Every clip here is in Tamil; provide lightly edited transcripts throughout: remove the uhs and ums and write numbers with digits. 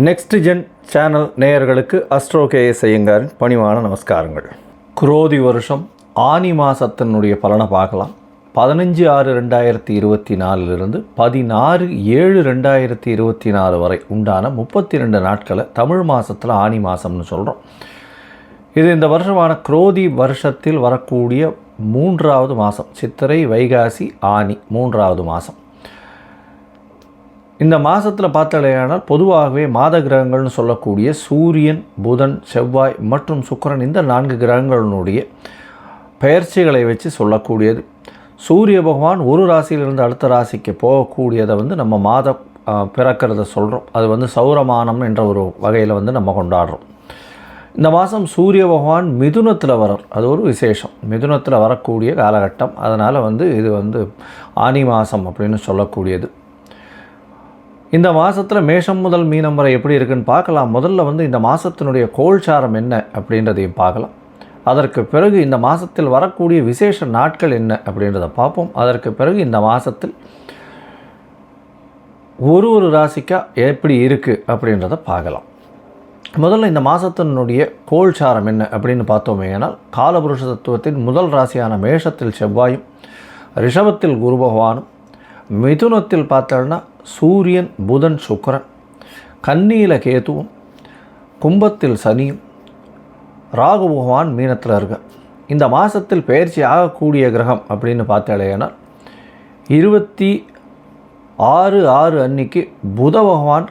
நெக்ஸ்ட் ஜென் சேனல் நேயர்களுக்கு அஸ்ட்ரோ கேஎஸ் ஐயங்காரின் பணிவான நமஸ்காரங்கள். குரோதி வருஷம் ஆனி மாதத்தினுடைய பலனை பார்க்கலாம். 15/6/2024 16/7/2024 வரை உண்டான 32 நாட்களை தமிழ் மாதத்தில் ஆனி மாதம்னு சொல்கிறோம். இது இந்த வருஷமான குரோதி வருஷத்தில் வரக்கூடிய 3வது மாதம். சித்திரை, வைகாசி, ஆனி 3வது மாதம். இந்த மாதத்தில் பார்த்தாலேயானால் பொதுவாகவே மாத கிரகங்கள்னு சொல்லக்கூடிய சூரியன், புதன், செவ்வாய் மற்றும் சுக்கிரன் இந்த 4 கிரகங்களினுடைய பெயர்ச்சிகளை வச்சு சொல்லக்கூடியது. சூரிய பகவான் ஒரு ராசியிலிருந்து அடுத்த ராசிக்கு போகக்கூடியதை நம்ம மாதம் பிறக்கிறத சொல்கிறோம். அது சௌரமானம் என்ற ஒரு வகையில் நம்ம கொண்டாடுறோம். இந்த மாதம் சூரிய பகவான் மிதுனத்தில் வரார். அது ஒரு விசேஷம். மிதுனத்தில் வரக்கூடிய காலகட்டம். அதனால் இது ஆனி மாதம் அப்படின்னு சொல்லக்கூடியது. இந்த மாதத்தில் மேஷம் முதல் மீனம் வரை எப்படி இருக்குன்னு பார்க்கலாம். முதல்ல இந்த மாதத்தினுடைய கோல்சாரம் என்ன அப்படின்றதையும் பார்க்கலாம். அதற்கு பிறகு இந்த மாதத்தில் வரக்கூடிய விசேஷ நாட்கள் என்ன அப்படின்றத பார்ப்போம். அதற்கு பிறகு இந்த மாதத்தில் ஒரு ராசிக்கா எப்படி இருக்குது அப்படின்றத பார்க்கலாம். முதல்ல இந்த மாதத்தினுடைய கோல்சாரம் என்ன அப்படின்னு பார்த்தோமேனால், காலபுருஷ தத்துவத்தின் முதல் ராசியான மேஷத்தில் செவ்வாயும், ரிஷபத்தில் குரு பகவானும், மிதுனத்தில் பார்த்தோன்னா சூரியன், புதன், சுக்கிரன், கன்னியில் கேதுவும், கும்பத்தில் சனியும், ராகு பகவான் மீனத்தில் இருக்க. இந்த மாதத்தில் பயிற்சி ஆகக்கூடிய கிரகம் அப்படின்னு பார்த்தாலேனால் 26/6 அன்னைக்கு புத பகவான்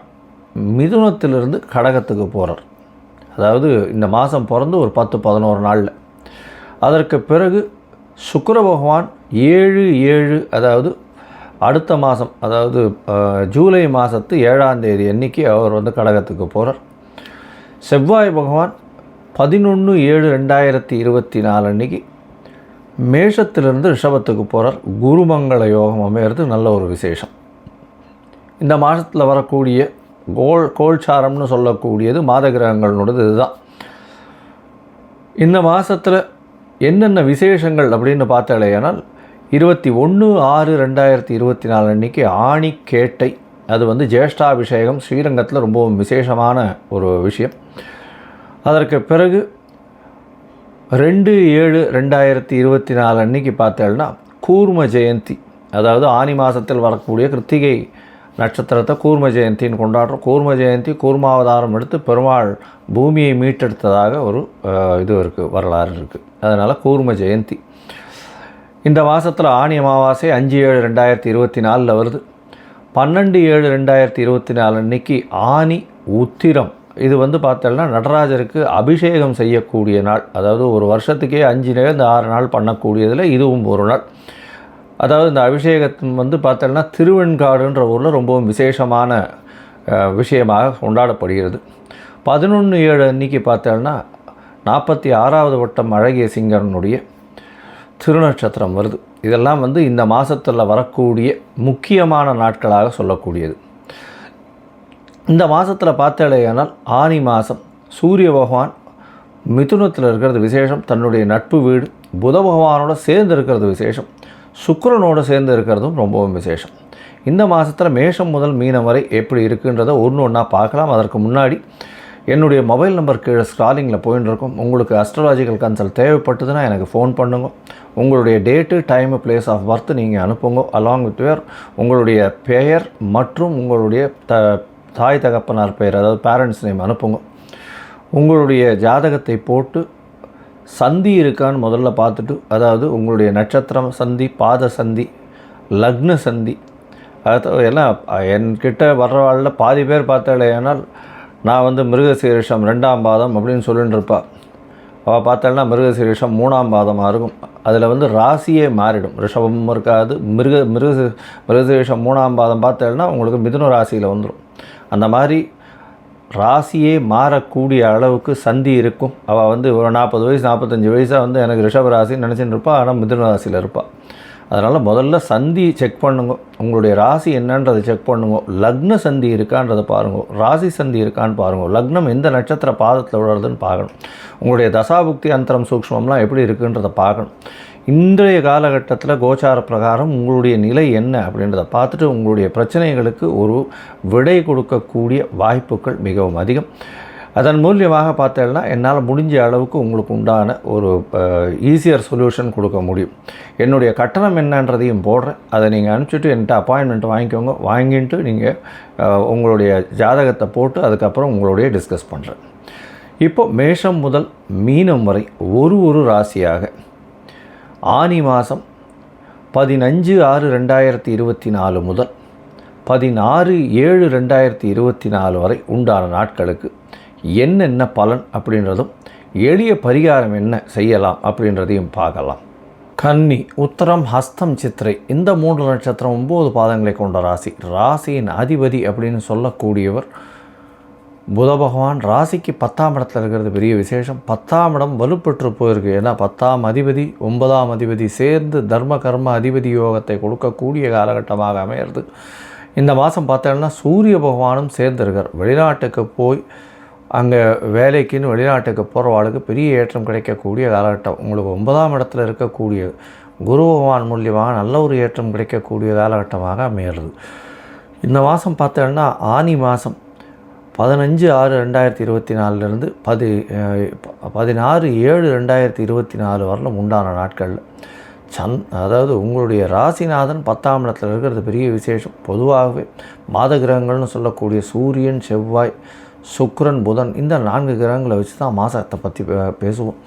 மிதுனத்திலிருந்து கடகத்துக்கு போகிறார். அதாவது இந்த மாதம் பிறந்து ஒரு 10-11 நாளில். அதற்கு பிறகு சுக்கிர பகவான் 7/7 அதாவது அடுத்த மாதம், அதாவது ஜூலை மாதத்து 7ஆம் தேதி அன்னைக்கு அவர் கடகத்துக்கு போகிறார். செவ்வாய் பகவான் 11/7/2024 அன்னைக்கு மேஷத்திலிருந்து ரிஷபத்துக்கு போகிறார். குருமங்கள யோகம் அமையிறது நல்ல ஒரு விசேஷம். இந்த மாதத்தில் வரக்கூடிய கோல்சாரம்னு சொல்லக்கூடியது மாத கிரகங்களோடது இதுதான். இந்த மாதத்தில் என்னென்ன விசேஷங்கள் அப்படின்னு பார்த்தாலேயானால் 21/6/2024 அன்றைக்கி ஆணி கேட்டை. அது ஜேஷ்டாபிஷேகம் ஸ்ரீரங்கத்தில் ரொம்பவும் விசேஷமான ஒரு விஷயம். அதற்கு பிறகு 2/7/2024 அன்றைக்கி பார்த்தேன்னா கூர்ம ஜெயந்தி. அதாவது ஆனி மாதத்தில் வரக்கூடிய கிருத்திகை நட்சத்திரத்தை கூர்ம ஜெயந்தின்னு கொண்டாடுறோம். கூர்ம ஜெயந்தி கூர்மாவதாரம் எடுத்து பெருமாள் பூமியை மீட்டெடுத்ததாக ஒரு இது இருக்குது, வரலாறு இருக்குது. அதனால் கூர்ம ஜெயந்தி. இந்த மாதத்தில் ஆனி அமாவாசை 5/7/2024 வருது. 12/7/2024 அன்றைக்கி ஆனி உத்திரம். இது பார்த்தோம்னா நடராஜருக்கு அபிஷேகம் செய்யக்கூடிய நாள். அதாவது ஒரு வருஷத்துக்கே 5-6 நாள் பண்ணக்கூடியதில் இதுவும் ஒரு நாள். அதாவது இந்த அபிஷேகத்தின் பார்த்தோம்னா திருவெண்காடுன்ற ஊரில் ரொம்பவும் விசேஷமான விஷயமாக கொண்டாடப்படுகிறது. 11/7 அன்றைக்கி பார்த்தோம்னா 46வது வட்டம் அழகிய சிங்கரனுடைய திருநட்சத்திரம் வருது. இதெல்லாம் இந்த மாதத்தில் வரக்கூடிய முக்கியமான நாட்களாக சொல்லக்கூடியது. இந்த மாதத்தில் பார்த்தாலேயானால் ஆனி மாதம் சூரிய பகவான் மிதுனத்தில் இருக்கிறது விசேஷம். தன்னுடைய நட்பு வீடு புத பகவானோட சேர்ந்து இருக்கிறது விசேஷம். சுக்கிரனோடு சேர்ந்து இருக்கிறதும் ரொம்பவும் விசேஷம். இந்த மாதத்தில் மேஷம் முதல் மீனம் வரை எப்படி இருக்குன்றதை ஒன்றா பார்க்கலாம். அதற்கு முன்னாடி என்னுடைய மொபைல் நம்பர் கீழே ஸ்க்ராலிங்கில் போயின்னு இருக்கும். உங்களுக்கு அஸ்ட்ராலாஜிக்கல் கன்சல்ட் தேவைப்பட்டதுன்னா எனக்கு ஃபோன் பண்ணுங்க. உங்களுடைய date, time, place of birth நீங்கள் அனுப்புங்க. அலாங் வித் உங்களுடைய பெயர் மற்றும் உங்களுடைய தாய் தகப்பனார் பெயர், அதாவது பேரண்ட்ஸ் நேம் அனுப்புங்க. உங்களுடைய ஜாதகத்தை போட்டு சந்தி இருக்கான்னு முதல்ல பார்த்துட்டு, அதாவது உங்களுடைய நட்சத்திரம் சந்தி, பாத சந்தி, லக்ன சந்தி, அதாவது எல்லாம் என்கிட்ட வர்றவாளில் பாதி பேர் பார்த்தாலேயானால் நான் மிருகசீரிஷம் 2ஆம் பாதம் அப்படின்னு சொல்லிட்டு இருப்பா. அவள் பார்த்தாள்னா மிருகசீரிஷம் 3ஆம் பாதமாக இருக்கும். அதில் ராசியே மாறிடும். ரிஷபமும் இருக்காது. மிருகசீரிஷம் 3ஆம் பாதம் பார்த்தாள்னா உங்களுக்கு மிதுன ராசியில் வந்துடும். அந்த மாதிரி ராசியே மாறக்கூடிய அளவுக்கு சந்தி இருக்கும். அவள் ஒரு 40 வயசு 45 வயசாக எனக்கு ரிஷப ராசின்னு நினச்சிட்டு இருப்பாள். ஆனால் மிதுன ராசியில் இருப்பாள். அதனால் முதல்ல சந்தி செக் பண்ணுங்க. உங்களுடைய ராசி என்னன்றதை செக் பண்ணுங்க. லக்ன சந்தி இருக்கான்றதை பாருங்க. ராசி சந்தி இருக்கான்னு பாருங்க. லக்னம் எந்த நட்சத்திர பாதத்தில் விழுறதுன்னு பார்க்கணும். உங்களுடைய தசாபுக்தி அந்தரம் சூக்ஷ்மம்லாம் எப்படி இருக்குன்றதை பார்க்கணும். இன்றைய காலகட்டத்தில் கோச்சார பிரகாரம் உங்களுடைய நிலை என்ன அப்படின்றத பார்த்துட்டு உங்களுடைய பிரச்சனைகளுக்கு ஒரு விடை கொடுக்கக்கூடிய வாய்ப்புகள் மிகவும் அதிகம். அதன் மூலியமாக பார்த்தேன்னா என்னால் முடிஞ்ச அளவுக்கு உங்களுக்கு உண்டான ஒரு ஈஸியர் சொல்யூஷன் கொடுக்க முடியும். என்னுடைய கட்டணம் என்னன்றதையும் போடுறேன். அதை நீங்கள் அனுப்பிச்சிட்டு என்கிட்ட அப்பாயின்மெண்ட் வாங்கிக்கோங்க. வாங்கிட்டு நீங்கள் உங்களுடைய ஜாதகத்தை போட்டு அதுக்கப்புறம் உங்களுடைய டிஸ்கஸ் பண்ணுறேன். இப்போது மேஷம் முதல் மீனம் வரை ஒரு ராசியாக ஆனி மாதம் 15/6/2024 முதல் 16/7/2024 வரை உண்டான நாட்களுக்கு என்னென்ன பலன் அப்படின்றதும் எளிய பரிகாரம் என்ன செய்யலாம் அப்படின்றதையும் பார்க்கலாம். கன்னி, உத்தரம், ஹஸ்தம், சித்திரை இந்த 3 நட்சத்திரம் 9 பாதங்களை கொண்ட ராசி. ராசியின் அதிபதி அப்படின்னு சொல்லக்கூடியவர் புத பகவான். ராசிக்கு 10ஆம் இடத்துல இருக்கிறது பெரிய விசேஷம். 10ஆம் இடம் வலுப்பெற்று போயிருக்கு. ஏன்னா 10ஆம் அதிபதி 9ஆம் அதிபதி சேர்ந்து தர்ம கர்ம அதிபதி யோகத்தை கொடுக்கக்கூடிய காலகட்டமாக அமையிறது. இந்த மாதம் பார்த்தோம்னா சூரிய பகவானும் சேர்ந்துருக்கார். வெளிநாட்டுக்கு போய் அங்கே வேலைக்குன்னு வெளிநாட்டுக்கு போகிறவாளுக்கு பெரிய ஏற்றம் கிடைக்கக்கூடிய காலகட்டம். உங்களுக்கு 9ஆம் இடத்துல இருக்கக்கூடிய குரு பகவான் மூலியமாக நல்ல ஒரு ஏற்றம் கிடைக்கக்கூடிய காலகட்டமாக அமையிறது. இந்த மாதம் பார்த்தோம்னா ஆனி மாதம் 15/6/2024 16/7/2024 வரலும் உண்டான நாட்களில் அதாவது உங்களுடைய ராசிநாதன் 10ஆம் இடத்துல இருக்கிறது பெரிய விசேஷம். பொதுவாகவே மாத கிரகங்கள்னு சொல்லக்கூடிய சூரியன், செவ்வாய், சுக்கிரன், புதன் இந்த 4 கிரகங்களை வச்சு தான் மாதத்தை பற்றி பேசுவோம்.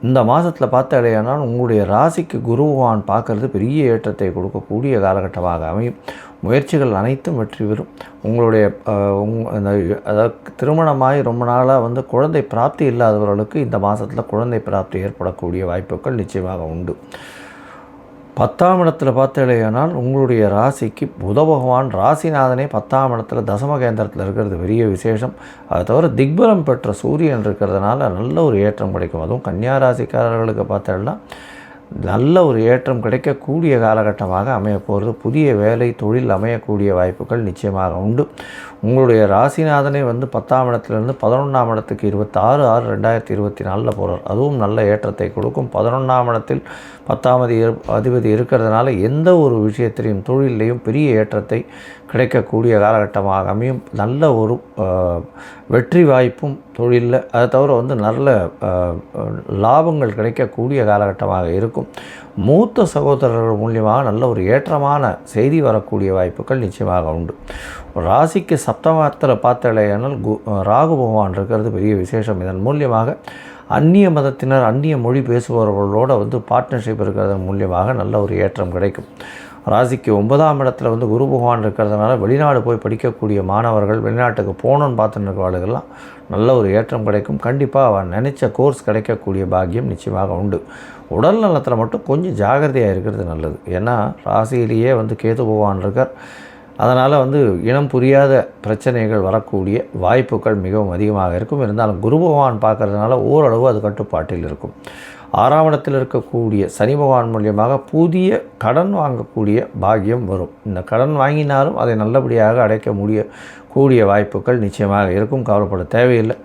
இந்த மாதத்தில் பார்த்தாலேயானால் உங்களுடைய ராசிக்கு குரு பகவான் பார்க்குறது பெரிய ஏற்றத்தை கொடுக்கக்கூடிய காலகட்டமாக அமையும். முயற்சிகள் அனைத்தும் வெற்றி பெறும். உங்களுடைய அதாவது திருமணமாகி ரொம்ப நாளாக குழந்தை பிராப்தி இல்லாதவர்களுக்கு இந்த மாதத்தில் குழந்தை பிராப்தி ஏற்படக்கூடிய வாய்ப்புகள் நிச்சயமாக உண்டு. 10ஆம் இடத்துல பார்த்தேனால் உங்களுடைய ராசிக்கு புத பகவான் ராசிநாதனே 10ஆம் இடத்துல தசம கேந்திரத்தில் இருக்கிறது பெரிய விசேஷம். அதை தவிர திக்பலம் பெற்ற சூரியன் இருக்கிறதுனால நல்ல ஒரு ஏற்றம் கிடைக்கும். அதுவும் கன்னியா ராசிக்காரர்களுக்கு பார்த்தேன்னா நல்ல ஒரு ஏற்றம் கிடைக்கக்கூடிய காலகட்டமாக அமைய போகிறது. புதிய வேலை தொழில் அமையக்கூடிய வாய்ப்புகள் நிச்சயமாக உண்டு. உங்களுடைய ராசிநாதனே 10ஆம் இடத்துலேருந்து 11ஆம் இடத்துக்கு 26/6/2024 போகிறார். அதுவும் நல்ல ஏற்றத்தை கொடுக்கும். 11ஆம் இடத்தில் 10ஆம் அதிபதி இருக்கிறதுனால எந்த ஒரு விஷயத்திலையும் தொழிலையும் பெரிய ஏற்றத்தை கிடைக்கக்கூடிய காலகட்டமாக அமையும். நல்ல ஒரு வெற்றி வாய்ப்பும் தொழிலில் அதை தவிர நல்ல லாபங்கள் கிடைக்கக்கூடிய காலகட்டமாக இருக்கும். மூத்த சகோதரர்கள் மூலியமாக நல்ல ஒரு ஏற்றமான செய்தி வரக்கூடிய வாய்ப்புகள் நிச்சயமாக உண்டு. ராசிக்கு சப்தமத்தில் பார்த்தாலேயானால் ராகு பகவான் இருக்கிறது பெரிய விசேஷம். இதன் மூலியமாக அந்நிய மதத்தினர், அந்நிய மொழி பேசுபவர்களோடு பார்ட்னர்ஷிப் இருக்கிறதன் மூலியமாக நல்ல ஒரு ஏற்றம் கிடைக்கும். ராசிக்கு 9ஆம் இடத்துல குரு பகவான் இருக்கிறதுனால வெளிநாடு போய் படிக்கக்கூடிய மாணவர்கள், வெளிநாட்டுக்கு போகணுன்னு பார்த்துட்டு இருக்கிறவர்களுக்கெல்லாம் நல்ல ஒரு ஏற்றம் கிடைக்கும். கண்டிப்பாக அவன் நினச்ச கோர்ஸ் கிடைக்கக்கூடிய பாக்கியம் நிச்சயமாக உண்டு. உடல் நலத்தில் மட்டும் கொஞ்சம் ஜாகிரதையாக இருக்கிறது நல்லது. ஏன்னா ராசியிலேயே கேது பகவான் இருக்கார். அதனால் இனம் புரியாத பிரச்சனைகள் வரக்கூடிய வாய்ப்புகள் மிகவும் அதிகமாக இருக்கும். இருந்தாலும் குரு பகவான் பார்க்கறதுனால ஓரளவு அது கட்டுப்பாட்டில் இருக்கும். 6ஆம் இடத்தில் இருக்கக்கூடிய சனி பகவான் மூலியமாக புதிய கடன் வாங்கக்கூடிய பாக்கியம் வரும். இந்த கடன் வாங்கினாலும் அதை நல்லபடியாக அடைக்க கூடிய வாய்ப்புகள் நிச்சயமாக இருக்கும். கவலைப்பட தேவையில்லை.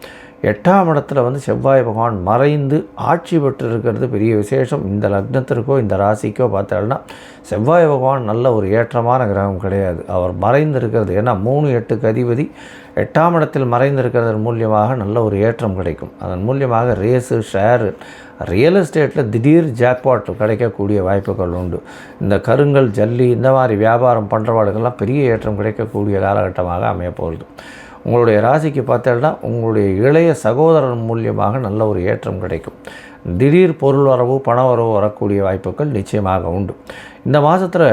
8ஆம் இடத்துல செவ்வாய் பகவான் மறைந்து ஆட்சி பெற்று இருக்கிறது பெரிய விசேஷம். இந்த லக்னத்திற்கோ இந்த ராசிக்கோ பார்த்தோம்னா செவ்வாய் பகவான் நல்ல ஒரு ஏற்றமான கிரகம் கிடையாது. அவர் மறைந்து இருக்கிறது. ஏன்னா 3-8க்கு அதிபதி 8ஆம் இடத்தில் மறைந்திருக்கிறதன் மூலியமாக நல்ல ஒரு ஏற்றம் கிடைக்கும். அதன் மூலியமாக ரேஸு, ஷேரு, ரியல் எஸ்டேட்டில் திடீர் ஜாக்பாட் கிடைக்கக்கூடிய வாய்ப்புகள் உண்டு. இந்த கருங்கல், ஜல்லி இந்த மாதிரி வியாபாரம் பண்ணுறவாளுக்கெல்லாம் பெரிய ஏற்றம் கிடைக்கக்கூடிய காலகட்டமாக அமையப்போகுது. உங்களுடைய ராசிக்கு பார்த்தோம்னா உங்களுடைய இளைய சகோதரன் மூலியமாக நல்ல ஒரு ஏற்றம் கிடைக்கும். திடீர் பொருள் வரவு, பண வரவு வரக்கூடிய வாய்ப்புகள் நிச்சயமாக உண்டு. இந்த மாதத்தில்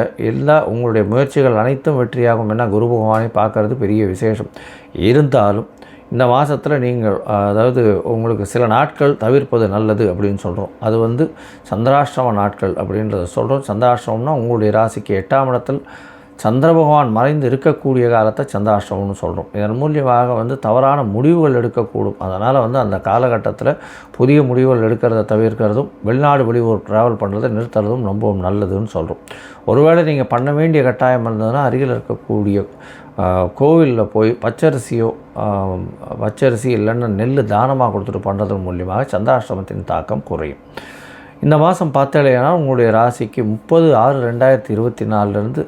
உங்களுடைய முயற்சிகள் அனைத்தும் வெற்றியாகும். என்ன குரு பகவானை பார்க்கறது பெரிய விசேஷம். இருந்தாலும் இந்த மாதத்தில் நீங்கள் அதாவது உங்களுக்கு சில நாட்கள் தவிர்ப்பது நல்லது அப்படின்னு சொல்கிறோம். அது சந்திராஷ்டம நாட்கள் அப்படின்றத சொல்கிறோம். சந்திராஷ்டமம்னா உங்களுடைய ராசிக்கு 8ஆம் இடத்தில் சந்திர பகவான் மறைந்து இருக்கக்கூடிய காலத்தை சந்திராஷ்டமம்னு சொல்கிறோம். இதன் மூலியமாக தவறான முடிவுகள் எடுக்கக்கூடும். அதனால் அந்த காலகட்டத்தில் புதிய முடிவுகள் எடுக்கிறத தவிர்க்கிறதும், வெளிநாடு வெளியூர் ட்ராவல் பண்ணுறதை நிறுத்துறதும் ரொம்பவும் நல்லதுன்னு சொல்கிறோம். ஒருவேளை நீங்கள் பண்ண வேண்டிய கட்டாயம் இருந்ததுன்னா அருகில் இருக்கக்கூடிய கோவிலில் போய் பச்சரிசி இல்லைன்னா நெல் தானமாக கொடுத்துட்டு பண்ணுறதன் மூலியமாக சந்திராஷ்டமத்தின் தாக்கம் குறையும். இந்த மாதம் பார்த்தாலேனா உங்களுடைய ராசிக்கு 30/6/2024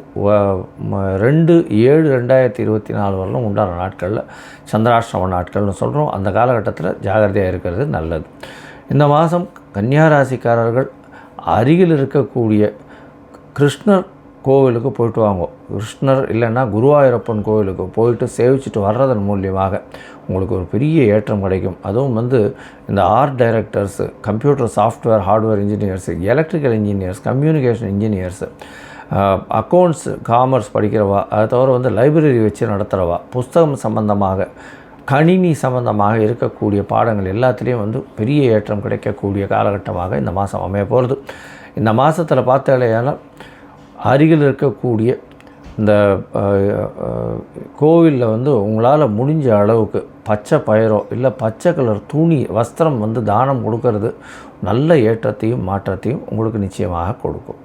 2/7/2024 வரலும் உண்டான நாட்களில் சந்திராஷ்டம நாட்கள்னு சொல்கிறோம். அந்த காலகட்டத்தில் ஜாகிரதையாக இருக்கிறது நல்லது. இந்த மாதம் கன்னியா ராசிக்காரர்கள் அருகில் இருக்கக்கூடிய கிருஷ்ணர் கோவிலுக்கு போயிட்டு வாங்க. கிருஷ்ணர் இல்லைன்னா குருவாயூரப்பன் கோவிலுக்கு போயிட்டு சேவிச்சுட்டு வர்றதன் மூலியமாக உங்களுக்கு ஒரு பெரிய ஏற்றம் கிடைக்கும். அதுவும் இந்த art directors, computer software hardware engineers, electrical engineers, communication engineers, accounts commerce படிக்கிறவா, அதை தவிர லைப்ரரி வச்சு நடத்துகிறவா, புஸ்தகம் சம்பந்தமாக கணினி சம்பந்தமாக இருக்கக்கூடிய பாடங்கள் எல்லாத்துலேயும் பெரிய ஏற்றம் கிடைக்கக்கூடிய காலகட்டமாக இந்த மாதம் அமைய போகிறது. இந்த மாதத்தில் பார்த்தாலேயானால் அருகில் இருக்கக்கூடிய இந்த கோவிலில் உங்களால் முடிஞ்ச அளவுக்கு பச்சை பயிரோ இல்லை பச்சை கலர் துணி வஸ்திரம் தானம் கொடுக்கறது நல்ல ஏற்றத்தையும் மாற்றத்தையும் உங்களுக்கு நிச்சயமாக கொடுக்கும்.